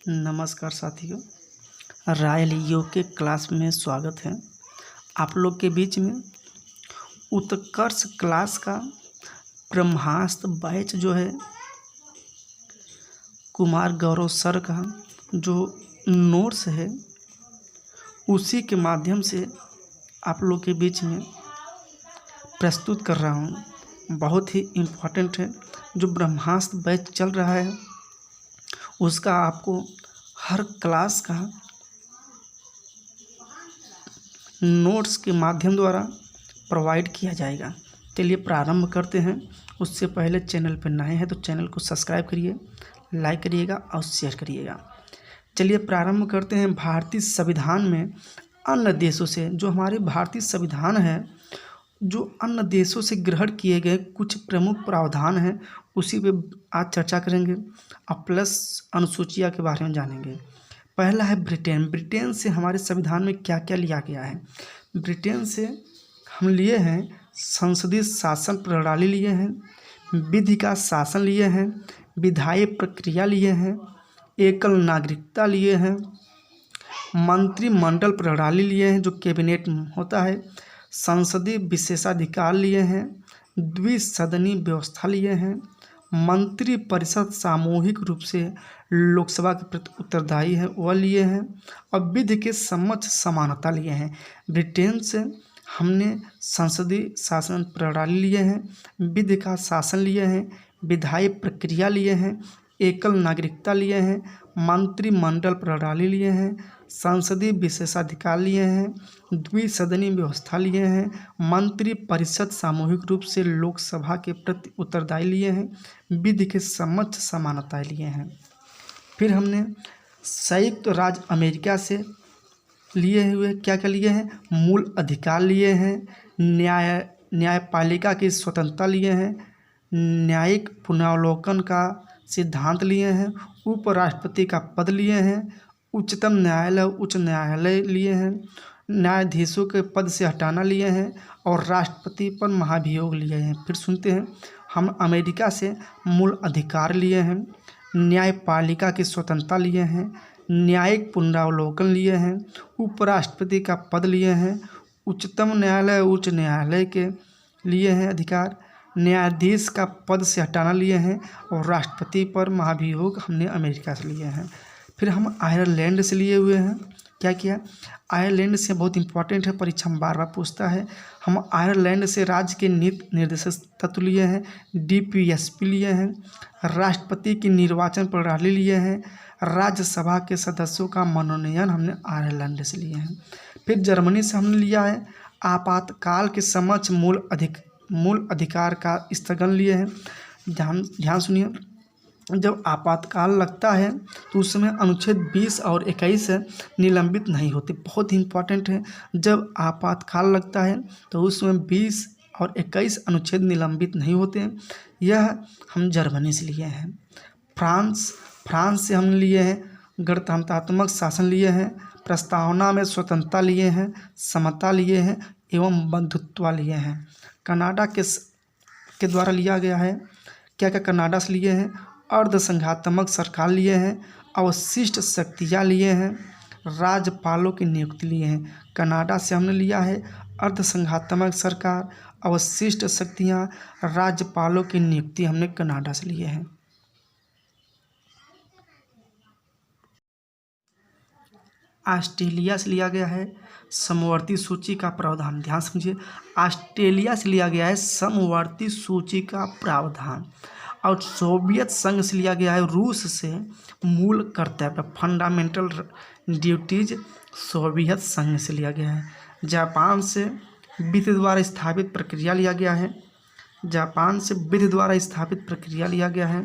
नमस्कार साथियों, रायल योग के क्लास में स्वागत है। आप लोग के बीच में उत्कर्ष क्लास का ब्रह्मास्त्र बैच जो है कुमार गौरव सर का जो नोट्स है उसी के माध्यम से आप लोग के बीच में प्रस्तुत कर रहा हूँ। बहुत ही इम्पोर्टेंट है। जो ब्रह्मास्त्र बैच चल रहा है उसका आपको हर क्लास का नोट्स के माध्यम द्वारा प्रोवाइड किया जाएगा। चलिए प्रारंभ करते हैं। उससे पहले चैनल पर नए हैं तो चैनल को सब्सक्राइब करिए, लाइक करिएगा और शेयर करिएगा। चलिए प्रारंभ करते हैं। भारतीय संविधान में अन्य देशों से, जो हमारे भारतीय संविधान है, जो अन्य देशों से ग्रहण किए गए कुछ प्रमुख प्रावधान हैं उसी पे आज चर्चा करेंगे और प्लस अनुसूचियाँ के बारे में जानेंगे। पहला है ब्रिटेन। ब्रिटेन से हमारे संविधान में क्या क्या लिया गया है। ब्रिटेन से हम लिए हैं संसदीय शासन प्रणाली लिए हैं, विधि का शासन लिए हैं, विधायी प्रक्रिया लिए हैं, एकल नागरिकता लिए हैं, मंत्रिमंडल प्रणाली लिए हैं जो कैबिनेट होता है, संसदीय विशेषाधिकार लिए हैं, द्विसदनीय व्यवस्था लिए हैं, मंत्री परिषद सामूहिक रूप से लोकसभा के प्रति उत्तरदायी है वह लिए हैं और विधि के समक्ष समानता लिए हैं। ब्रिटेन से हमने संसदीय शासन प्रणाली लिए हैं, विधि का शासन लिए हैं, विधायी प्रक्रिया लिए हैं, एकल नागरिकता लिए हैं, मंत्रिमंडल प्रणाली लिए हैं, संसदीय विशेषाधिकार लिए हैं, द्विसदनीय व्यवस्था लिए हैं, मंत्री परिषद सामूहिक रूप से लोकसभा के प्रति उत्तरदायी लिए हैं, विधि के समक्ष समानता लिए हैं। फिर हमने संयुक्त राज्य अमेरिका से लिए हुए क्या क्या लिए हैं, मूल अधिकार लिए हैं, न्यायपालिका की स्वतंत्रता लिए हैं, न्यायिक पुनरावलोकन का सिद्धांत लिए हैं, उपराष्ट्रपति का पद लिए हैं, उच्चतम न्यायालय उच्च न्यायालय लिए हैं, न्यायाधीशों के पद से हटाना लिए हैं और राष्ट्रपति पर महाभियोग लिए हैं। फिर सुनते हैं। हम अमेरिका से मूल अधिकार लिए हैं, न्यायपालिका की स्वतंत्रता लिए हैं, न्यायिक पुनरावलोकन लिए हैं, उपराष्ट्रपति का पद लिए हैं, उच्चतम न्यायालय उच्च न्यायालय के लिए हैं अधिकार, न्यायाधीश का पद से हटाना लिए हैं और राष्ट्रपति पर महाभियोग हमने अमेरिका से लिए हैं। फिर हम आयरलैंड से लिए हुए हैं। क्या किया? आयरलैंड से बहुत इंपॉर्टेंट है, परीक्षा में बार बार पूछता है। हम आयरलैंड से राज्य के नीति निर्देशक तत्व लिए हैं, DPSP लिए हैं, राष्ट्रपति की निर्वाचन प्रणाली लिए हैं, राज्यसभा के सदस्यों का मनोनयन हमने आयरलैंड से लिए हैं। फिर जर्मनी से हमने लिया है आपातकाल के समक्ष मूल अधिकार का स्थगन लिए हैं। ध्यान सुनिए। जब आपातकाल लगता है तो उस समय अनुच्छेद 20 और 21 निलंबित नहीं होते। बहुत ही इम्पोर्टेंट है। जब आपातकाल लगता है तो उस समय 20 और 21 अनुच्छेद निलंबित नहीं होते हैं। यह हम जर्मनी से लिए हैं। फ्रांस से हम लिए हैं गणतंत्रात्मक शासन लिए हैं, प्रस्तावना में स्वतंत्रता लिए हैं, समता लिए हैं एवं बंधुत्व लिए हैं। कनाडा के द्वारा लिया गया है। क्या क्या कनाडा से लिए हैं? अर्धसंघात्मक सरकार लिए हैं, अवशिष्ट शक्तियाँ लिए हैं, राज्यपालों की नियुक्ति लिए हैं। कनाडा से हमने लिया है अर्धसंघात्मक सरकार, अवशिष्ट शक्तियाँ, राज्यपालों की नियुक्ति हमने कनाडा से लिए हैं। ऑस्ट्रेलिया से लिया गया है समवर्ती सूची का प्रावधान। ध्यान समझिए। ऑस्ट्रेलिया से लिया गया है समवर्ती सूची का प्रावधान। और सोवियत संघ से लिया गया है रूस से मूल कर्तव्य फंडामेंटल ड्यूटीज सोवियत संघ से लिया गया है। जापान से विधि द्वारा स्थापित प्रक्रिया लिया गया है। लिया गया है।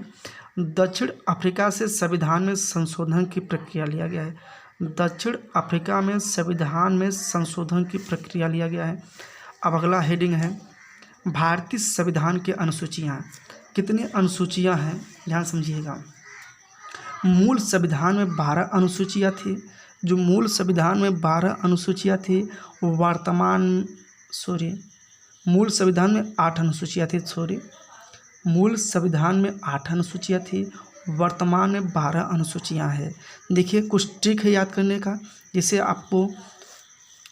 दक्षिण अफ्रीका से संविधान में संशोधन की प्रक्रिया लिया गया है। दक्षिण अफ्रीका में संविधान में संशोधन की प्रक्रिया लिया गया है। अब अगला हेडिंग है भारतीय संविधान की अनुसूचियाँ। कितनी अनुसूचियाँ हैं ध्यान समझिएगा। मूल संविधान में 12 अनुसूचियाँ थी। जो मूल संविधान में 12 अनुसूचियाँ थी मूल संविधान में 8 अनुसूचियाँ थी। मूल संविधान में 8 अनुसूचियाँ थी। वर्तमान में 12 अनुसूचियाँ हैं। देखिए कुछ ट्रिक है याद करने का, जिसे आपको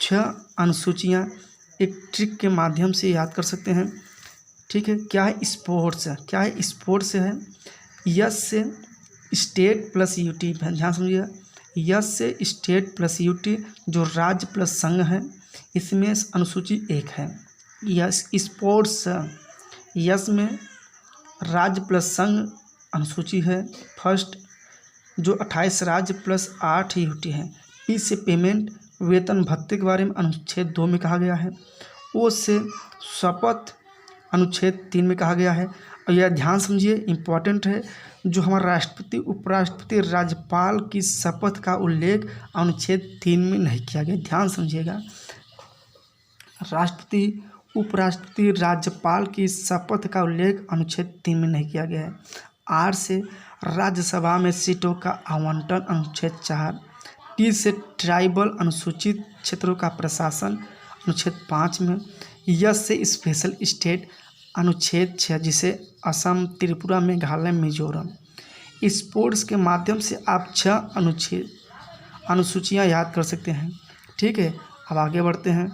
6 अनुसूचियाँ एक ट्रिक के माध्यम से याद कर सकते हैं। ठीक है, क्या है स्पोर्ट्स, क्या है स्पोर्ट्स है, यस से स्टेट प्लस यूटी, ध्यान समझिएगा, यस से स्टेट प्लस यूटी जो राज्य प्लस संघ है, इसमें अनुसूची 1 है। यस स्पोर्ट्स, यस में राज्य प्लस संघ अनुसूची है फर्स्ट, जो 28 राज्य प्लस 8 यूटी है। पी से पेमेंट वेतन भत्ते के बारे में अनुच्छेद 2 में कहा गया है। ओ से शपथ अनुच्छेद 3 में कहा गया है। और यह ध्यान समझिए इम्पॉर्टेंट है, जो हमारा राष्ट्रपति उपराष्ट्रपति राज्यपाल की शपथ का उल्लेख अनुच्छेद 3 में नहीं किया गया। ध्यान समझिएगा, राष्ट्रपति उपराष्ट्रपति राज्यपाल की शपथ का उल्लेख अनुच्छेद 3 में नहीं किया गया है। आर से राज्यसभा में सीटों का आवंटन अनुच्छेद 4। टी से ट्राइबल अनुसूचित क्षेत्रों का प्रशासन अनुच्छेद 5 में। यस से स्पेशल स्टेट अनुच्छेद 6, जिसे असम, त्रिपुरा, मेघालय, मिजोरम। स्पोर्ट्स के माध्यम से आप 6 अनुसूचियाँ याद कर सकते हैं। ठीक है, अब आगे बढ़ते हैं।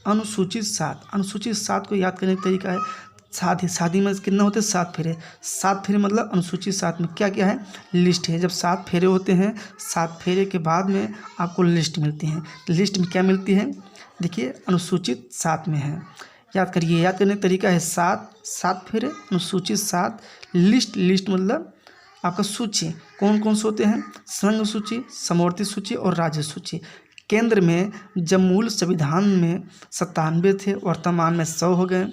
अनुसूचित 7, अनुसूचित 7 को याद करने का तरीका है, शादी में कितना होते हैं 7 फेरे। 7 फेरे मतलब अनुसूचित 7 में क्या क्या है, लिस्ट है। जब 7 फेरे होते हैं, 7 फेरे के बाद में आपको लिस्ट मिलती है। लिस्ट में क्या मिलती है, देखिए अनुसूचित 7 में है, याद करिए। याद करने का तरीका है 7 फेरे, अनुसूचित 7, लिस्ट मतलब आपका सूची, कौन कौन से होते हैं, संघ सूची, समवर्ती सूची और राज्य सूची। केंद्र में जब मूल संविधान में 97 थे, वर्तमान में 100 हो गए।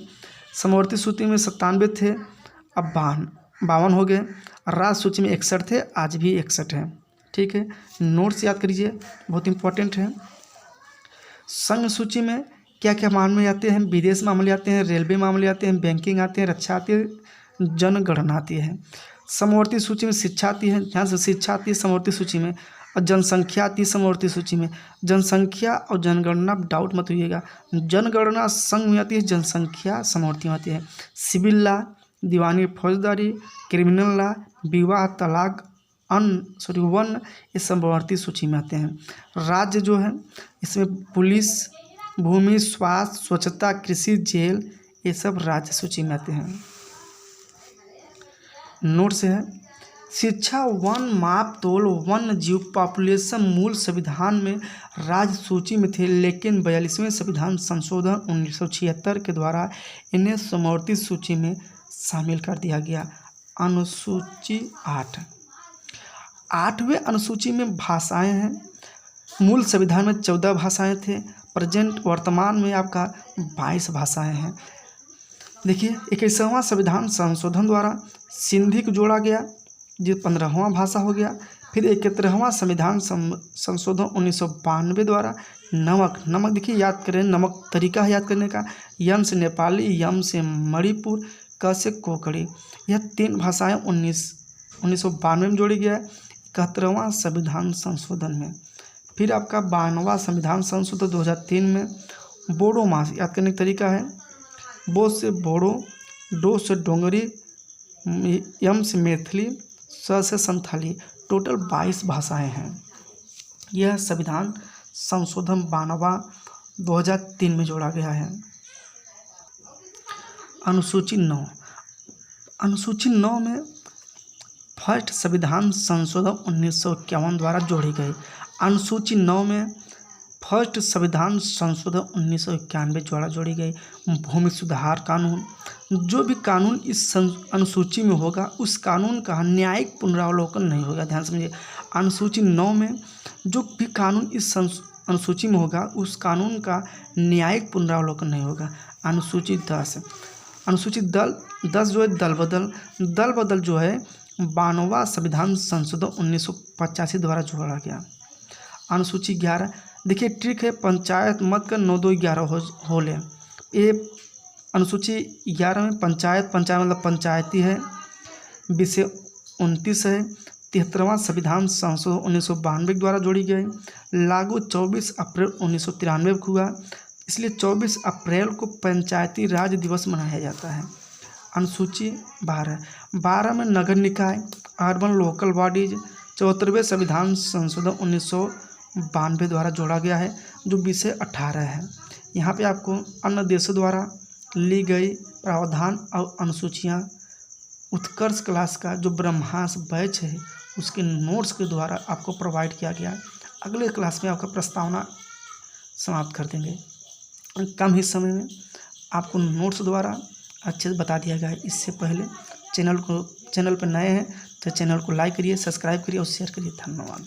समवर्ती सूची में 97 थे, अब 52 हो गए। राज्य सूची में 61 थे, आज भी 61 हैं। ठीक है, नोट्स याद करिए, बहुत इंपॉर्टेंट है। संघ सूची में क्या क्या मामले आते हैं, विदेश मामले आते हैं, रेलवे मामले आते हैं, बैंकिंग आते हैं, रक्षा आती है, जनगणना आती है। समवर्ती सूची में शिक्षा आती है, ध्यान से शिक्षा आती है समवर्ती सूची में, और जनसंख्या आती है समवर्ती सूची में। जनसंख्या और जनगणना डाउट मत होइएगा, जनगणना संघ में आती है, जनसंख्या समवर्ती में आती है। सिविल लॉ, दीवानी फौजदारी, क्रिमिनल लॉ, विवाह, तलाक, वन, ये समवर्ती सूची में आते हैं। राज्य जो है इसमें पुलिस, भूमि, स्वास्थ्य, स्वच्छता, कृषि, जेल, ये सब राज्य सूची में आते हैं। नोट से है, शिक्षा, वन, माप तोल, वन जीव पॉपुलेशन मूल संविधान में राज्य सूची में थे, लेकिन 42वें संविधान संशोधन 1976 के द्वारा इन्हें समवर्ती सूची में शामिल कर दिया गया। अनुसूची 8, 8वें अनुसूची में भाषाएं हैं। मूल संविधान में 14 भाषाएं थे, प्रेजेंट वर्तमान में आपका 22 भाषाएं हैं। देखिए 21वां संविधान संशोधन द्वारा सिंधी को जोड़ा गया, जो 15वां भाषा हो गया। फिर 71वां संविधान संशोधन 1992 द्वारा नमक देखिए याद करें, नमक तरीका है याद करने का, यम से नेपाली, यम से मणिपुर, क से कोंकणी, यह 3 भाषाएं 1992 में जोड़ी गया है। 71वां संविधान संशोधन में फिर आपका 92वां संविधान संशोधन 2003 में बोडो मास याद करने का तरीका है, बो से बोडो, डो से डोंगरी, यम से मैथिली, स से संथाली, टोटल 22 भाषाएं हैं। यह संविधान संशोधन 92वां 2003 में जोड़ा गया है। अनुसूची 9, अनुसूची 9 में फर्स्ट संविधान संशोधन 1951 द्वारा जोड़ी गई। अनुसूची 9 में फर्स्ट संविधान संशोधन 1991 द्वारा जोड़ी गई। भूमि सुधार कानून, जो भी कानून इस अनुसूची में होगा उस कानून का न्यायिक पुनरावलोकन नहीं होगा। ध्यान समझिए, अनुसूची 9 में जो भी कानून इस अनुसूची में होगा उस कानून का न्यायिक पुनरावलोकन नहीं होगा। अनुसूची 10, अनुसूची 10 जो है दल बदल जो है 92वां संविधान संशोधन 1985 द्वारा जोड़ा गया। अनुसूची 11, देखिए ट्रिक है, पंचायत मत का 9 2 11 हो ले। ये अनुसूची 11 में पंचायत मतलब पंचायती है, विषय 29 है। 73वां संविधान संशोधन 1992 के द्वारा जोड़ी गई। लागू 24 अप्रैल 1993 को हुआ, इसलिए 24 अप्रैल को पंचायती राज दिवस मनाया जाता है। अनुसूची 12 में नगर निकाय अर्बन लोकल बॉडीज 74वें संविधान संशोधन 1992 द्वारा जोड़ा गया है, जो विषय 18 है। यहाँ पे आपको अन्य देशों द्वारा ली गई प्रावधान और अनुसूचियाँ उत्कर्ष क्लास का जो ब्रह्मास बैच है उसके नोट्स के द्वारा आपको प्रोवाइड किया गया है। अगले क्लास में आपका प्रस्तावना समाप्त कर देंगे। कम ही समय में आपको नोट्स द्वारा अच्छे से बता दिया गया है। इससे पहले चैनल पर नए हैं तो चैनल को लाइक करिए, सब्सक्राइब करिए और शेयर करिए। धन्यवाद।